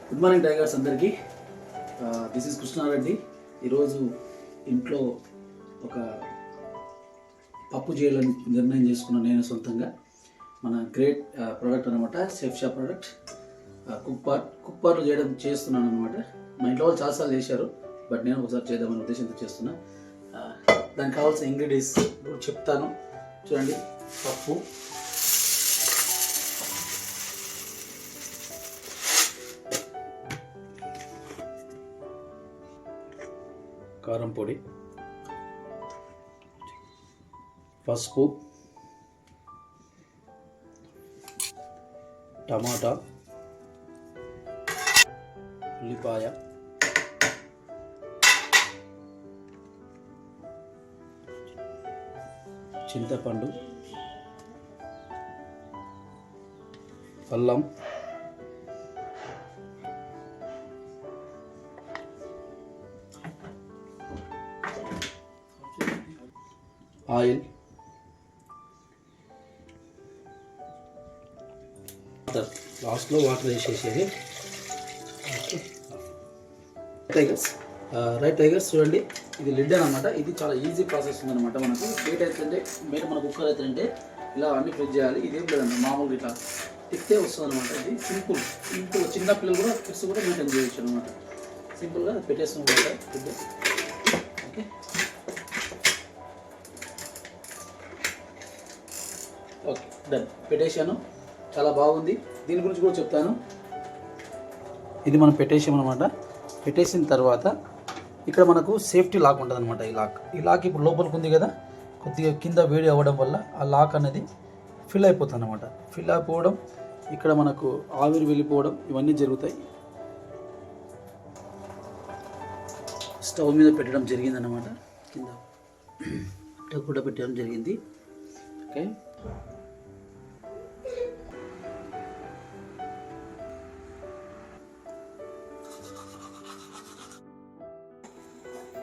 Good morning tigers అందరికీ. This is Krishna Reddy. ఈరోజు ఇంట్లో ఒక పప్పు చేయాలని నిర్ణయం చేసుకున్నాను నేను సొంతంగా. మన గ్రేట్ ప్రోడక్ట్ అనమాట, షెఫ్షా ప్రోడక్ట్. కుక్పార్లో చేస్తున్నాను అనమాట. మా ఇంట్లో వాళ్ళు చాలాసార్లు చేశారు, బట్ నేను ఒకసారి చేద్దామనే ఉద్దేశంతో చేస్తున్నా. దానికి కావాల్సిన ఇంగ్రీడియంట్స్ ఇప్పుడు చెప్తాను చూడండి. పప్పు, కారం పొడి, పసుపు, టమాటా, ఉల్లిపాయ, చింతపండు, అల్లం, ఆయిల్, లాస్ట్లో వాటర్ వేసేసేది. రైట్ టైగర్స్, చూడండి ఇది లిడ్ అనమాట. ఇది చాలా ఈజీ ప్రాసెస్ ఉందన్నమాట. మనకు బయట అయితే బయట మన కుక్కర్ అయితే ఇలా అన్ని ఫ్రిడ్జ్ చేయాలి. ఇదేం లేదండి, మామూలుగా ఇట్లా తిప్పితే వస్తుంది అనమాట. ఇది సింపుల్. చిన్న పిల్లలు కూడా, కిడ్స్ కూడా మెయింటైన్ చేయొచ్చు అనమాట. సింపుల్గా పెట్టేస్తాం ఫ్రిడ్జ్. ఓకే, ఓకే డన్, పెట్టేశాను. చాలా బాగుంది. దీని గురించి కూడా చెప్తాను. ఇది మనం పెట్టేసామన్నమాట. పెట్టేసిన తర్వాత ఇక్కడ మనకు సేఫ్టీ లాక్ ఉంటుంది అనమాట. ఈ లాక్ ఇప్పుడు లోపలికి ఉంది కదా, కొద్దిగా కింద వేడి అవ్వడం వల్ల ఆ లాక్ అనేది ఫిల్ అయిపోతుంది అనమాట. ఫిల్ అయిపోవడం, ఇక్కడ మనకు ఆవిరి వెళ్ళిపోవడం, ఇవన్నీ జరుగుతాయి. స్టవ్ మీద పెట్టడం జరిగింది అనమాట. కింద కూడా పెట్టడం జరిగింది. ఓకే,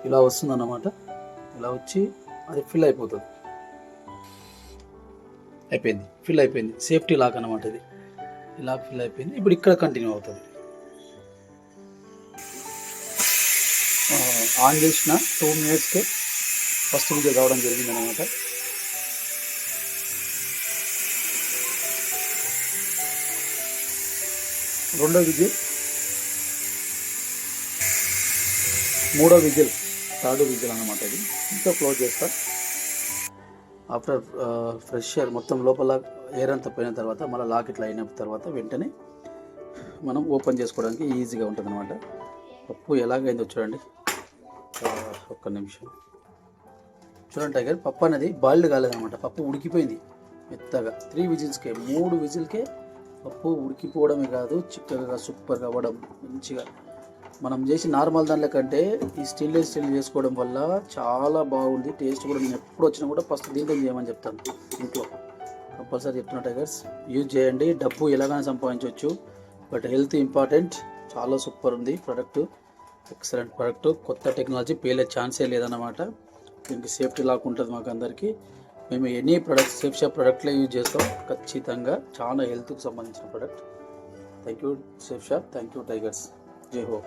ఇలా వస్తుంది అన్నమాట. ఇలా వచ్చి అది ఫిల్ అయిపోతుంది. ఫిల్ అయిపోయింది. సేఫ్టీ లాక్ అనమాట. ఇది ఇలా ఫిల్ అయిపోయింది. ఇప్పుడు ఇక్కడ కంటిన్యూ అవుతుంది. ఆన్ చేసిన 2 minutesకే ఫస్ట్ విజిల్ రావడం జరిగింది అనమాట. రెండో విజిల్, మూడో విజిల్, థర్డ్ విజిల్ అనమాట. ఇది ఇంట్లో క్లోజ్ చేస్తా. ఆఫ్టర్ ఫ్రెష్ ఎయిర్ మొత్తం లోపల ఎయిర్ అంతా పోయిన తర్వాత మళ్ళీ లాక్ ఇట్లా అయిన తర్వాత వెంటనే మనం ఓపెన్ చేసుకోవడానికి ఈజీగా ఉంటుంది అనమాట. పప్పు ఎలాగైందో చూడండి. ఒక్క నిమిషం చూడండి టైగర్, పప్పు అనేది బాయిల్డ్ కాలేదనమాట. పప్పు ఉడికిపోయింది మెత్తగా. 3 విజిల్స్కే, 3 విజిల్కే పప్పు ఉడికిపోవడమే కాదు, చిక్కగా సూపర్గా అవ్వడం. మంచిగా మనం చేసి నార్మల్ దాంట్లో కంటే ఈ స్టెయిన్లెస్ స్టీల్ చేసుకోవడం వల్ల చాలా బాగుంది. టేస్ట్ కూడా నేను ఎప్పుడు వచ్చినా కూడా ఫస్ట్ దీంతో చేయమని చెప్తాను. ఇంట్లో కంపల్సరీ చెప్తున్నా టైగర్స్, యూజ్ చేయండి. డబ్బు ఎలాగైనా సంపాదించవచ్చు, బట్ హెల్త్ ఇంపార్టెంట్. చాలా సూపర్ ఉంది ప్రోడక్ట్, ఎక్సలెంట్ ప్రోడక్ట్. కొత్త టెక్నాలజీ, పేలే ఛాన్సే లేదన్నమాట. దీనికి సేఫ్టీ లాక్ ఉంటుంది మాకు అందరికీ. మేము ఎనీ ప్రోడక్ట్ షెఫ్షా ప్రోడక్ట్లే యూజ్ చేస్తాం ఖచ్చితంగా. చాలా హెల్త్కి సంబంధించిన ప్రోడక్ట్. థ్యాంక్ యూ షెఫ్షా, థ్యాంక్ యూ టైగర్స్. జై హో.